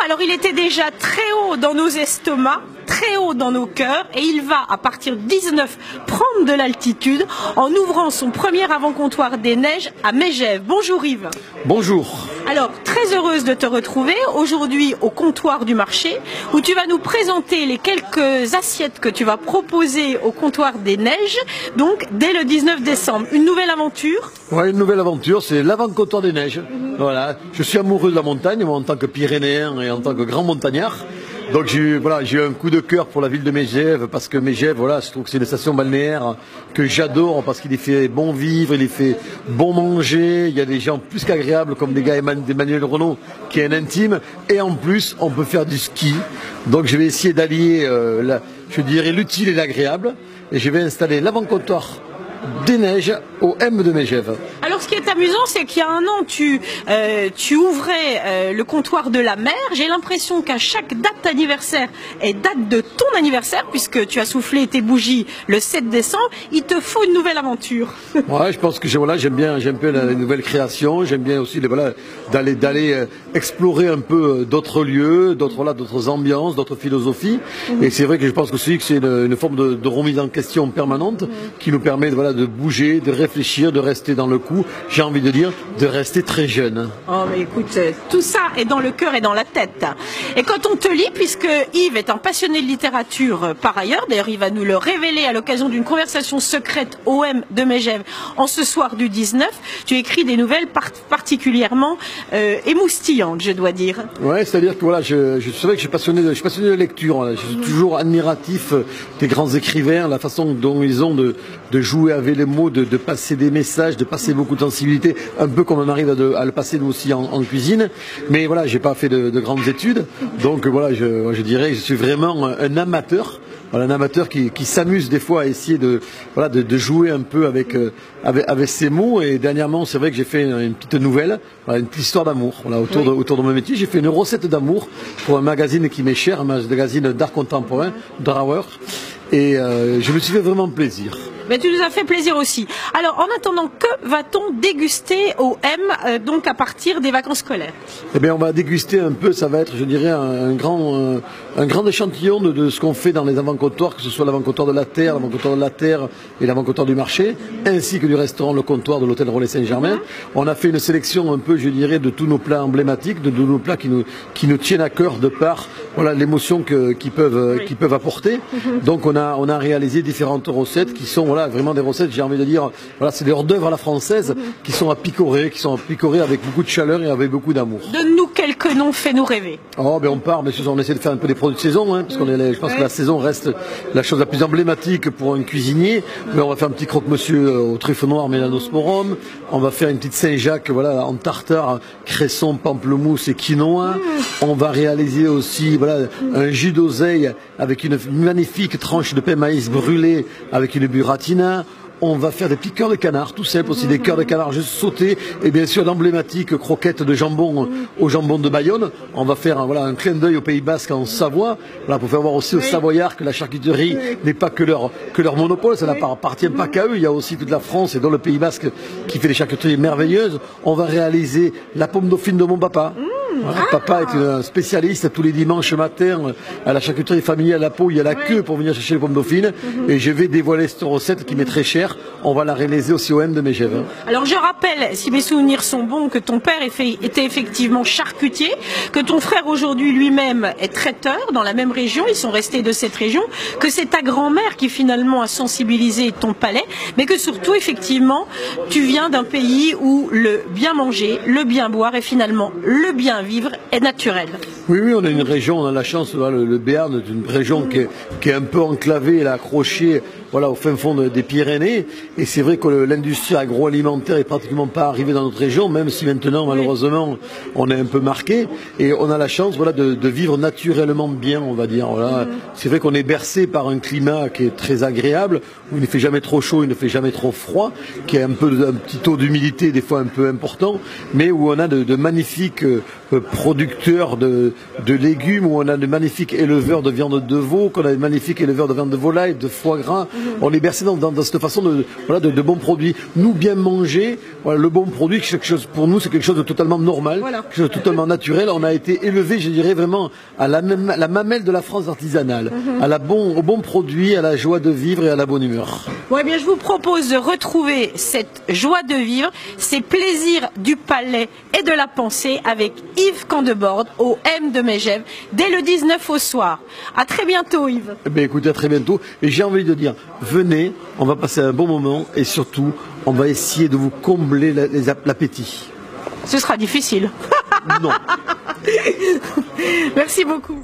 Alors il était déjà très haut dans nos estomacs, très haut dans nos cœurs, et il va, à partir de 19, prendre de l'altitude en ouvrant son premier avant-comptoir des neiges à Megève. Bonjour Yves. Bonjour. Alors, très heureuse de te retrouver aujourd'hui au comptoir du marché, où tu vas nous présenter les quelques assiettes que tu vas proposer au comptoir des neiges, donc dès le 19 décembre. Une nouvelle aventure? Ouais, une nouvelle aventure, c'est l'avant-comptoir des neiges. Voilà, je suis amoureux de la montagne, moi en tant que Pyrénéen et en tant que grand montagnard. Donc j'ai eu un coup de cœur pour la ville de Megève, parce que Megève, voilà, je trouve que c'est une station balnéaire que j'adore, parce qu'il y fait bon vivre, il y fait bon manger, il y a des gens plus qu'agréables comme des gars d'Emmanuel Renault qui est un intime, et en plus on peut faire du ski. Donc je vais essayer d'allier, je dirais, l'utile et l'agréable, et je vais installer l'avant-comptoir des neiges au M de Megève. Alors ce qui est amusant, c'est qu'il y a un an, tu ouvrais le comptoir de la mer. J'ai l'impression qu'à chaque date anniversaire est date de ton anniversaire, puisque tu as soufflé tes bougies le 7 décembre. Il te faut une nouvelle aventure. Ouais, je pense que j'aime bien les nouvelles créations. J'aime bien aussi d'aller explorer un peu d'autres lieux, d'autres ambiances, d'autres philosophies. Et c'est vrai que je pense aussi que c'est une forme de remise en question permanente qui nous permet de bouger, de réfléchir, de rester dans le coup, j'ai envie de dire, de rester très jeune. Oh mais écoute, tout ça est dans le cœur et dans la tête. Et quand on te lit, puisque Yves est un passionné de littérature par ailleurs, d'ailleurs il va nous le révéler à l'occasion d'une conversation secrète au M de Megève en ce soir du 19, tu écris des nouvelles particulièrement émoustillantes, je dois dire. Ouais, c'est-à-dire que voilà, c'est vrai que je suis passionné de lecture, je suis toujours admiratif des grands écrivains, la façon dont ils ont de jouer avec les mots, de passer des messages, de passer beaucoup de sensibilité, un peu comme on arrive à le passer nous aussi en cuisine. Mais voilà, j'ai pas fait de grandes études, donc voilà, je dirais que je suis vraiment un amateur. Voilà, un amateur qui s'amuse des fois à essayer de jouer un peu avec ces mots. Et dernièrement, c'est vrai que j'ai fait une petite nouvelle, une petite histoire d'amour. Voilà, autour de mon métier, j'ai fait une recette d'amour pour un magazine qui m'est cher, un magazine d'art contemporain, Drawer. Et je me suis fait vraiment plaisir. Mais tu nous as fait plaisir aussi. Alors, en attendant, que va-t-on déguster au M, donc à partir des vacances scolaires? Eh bien, on va déguster un peu, ça va être, je dirais, un grand échantillon de ce qu'on fait dans les avant-comptoirs, que ce soit l'avant-comptoir de la Terre et l'avant-comptoir du marché, ainsi que du restaurant Le Comptoir de l'hôtel Relais Saint-Germain. On a fait une sélection un peu, je dirais, de tous nos plats emblématiques, de tous nos plats qui nous tiennent à cœur de par l'émotion qu'ils peuvent apporter. Donc, on a réalisé différentes recettes qui sont vraiment des recettes, j'ai envie de dire, c'est des hors-d'œuvre à la française qui sont à picorer avec beaucoup de chaleur et avec beaucoup d'amour. Donne-nous quelques noms, fais-nous rêver. Oh, on part, mais on essaie de faire un peu des produits de saison, parce je pense que la saison reste la chose la plus emblématique pour un cuisinier. Mais on va faire un petit croque-monsieur au truffe noir mélanosporum. On va faire une petite Saint-Jacques, en tartare, cresson, pamplemousse et quinoa. On va réaliser aussi, un jus d'oseille avec une magnifique tranche de pain maïs brûlé avec une burrata. On va faire des petits cœurs de canard, tout simple aussi, des cœurs de canard juste sautés, et bien sûr l'emblématique croquette de jambon au jambon de Bayonne. On va faire un clin d'œil au Pays Basque en Savoie, pour faire voir aussi aux Savoyards que la charcuterie n'est pas que leur monopole, ça n'appartient pas qu'à eux, il y a aussi toute la France et dans le Pays Basque qui fait des charcuteries merveilleuses. On va réaliser la pomme dauphine de mon papa. Papa est un spécialiste tous les dimanches matin à la charcuterie familiale à Pau, il y a la queue pour venir chercher les pommes dauphines, et je vais dévoiler cette recette qui m'est très chère. On va la réaliser aussi au M de Megève. Alors je rappelle, si mes souvenirs sont bons, que ton père était effectivement charcutier, que ton frère aujourd'hui lui-même est traiteur dans la même région, ils sont restés de cette région, que c'est ta grand-mère qui finalement a sensibilisé ton palais, mais que surtout effectivement tu viens d'un pays où le bien manger, le bien boire et finalement le bien vivre est naturel. Oui, on a une région, on a la chance, le Béarn est une région qui est un peu enclavée, accrochée au fin fond des Pyrénées, et c'est vrai que l'industrie agroalimentaire est pratiquement pas arrivée dans notre région, même si maintenant malheureusement on est un peu marqué, et on a la chance de vivre naturellement bien, on va dire. C'est vrai qu'on est bercé par un climat qui est très agréable, où il ne fait jamais trop chaud, il ne fait jamais trop froid, qui a un petit taux d'humidité des fois un peu important, mais où on a de magnifiques producteurs de légumes, où on a de magnifiques éleveurs de viande de veau, qu'on a de magnifiques éleveurs de viande de volaille, de foie gras, On est bercé dans cette façon de bons produits. Nous, bien manger, voilà, le bon produit, quelque chose, pour nous, c'est quelque chose de totalement normal, voilà. quelque chose de totalement naturel. On a été élevé, je dirais, vraiment à la mamelle de la France artisanale, au bon produit, à la joie de vivre et à la bonne humeur. Bon, eh bien, je vous propose de retrouver cette joie de vivre, ces plaisirs du palais et de la pensée avec Yves Candebord au M de Megève dès le 19 au soir. À très bientôt, Yves. Eh bien, écoutez, à très bientôt. Et j'ai envie de dire, venez, on va passer un bon moment et surtout, on va essayer de vous combler l'appétit. Ce sera difficile. Non. Merci beaucoup.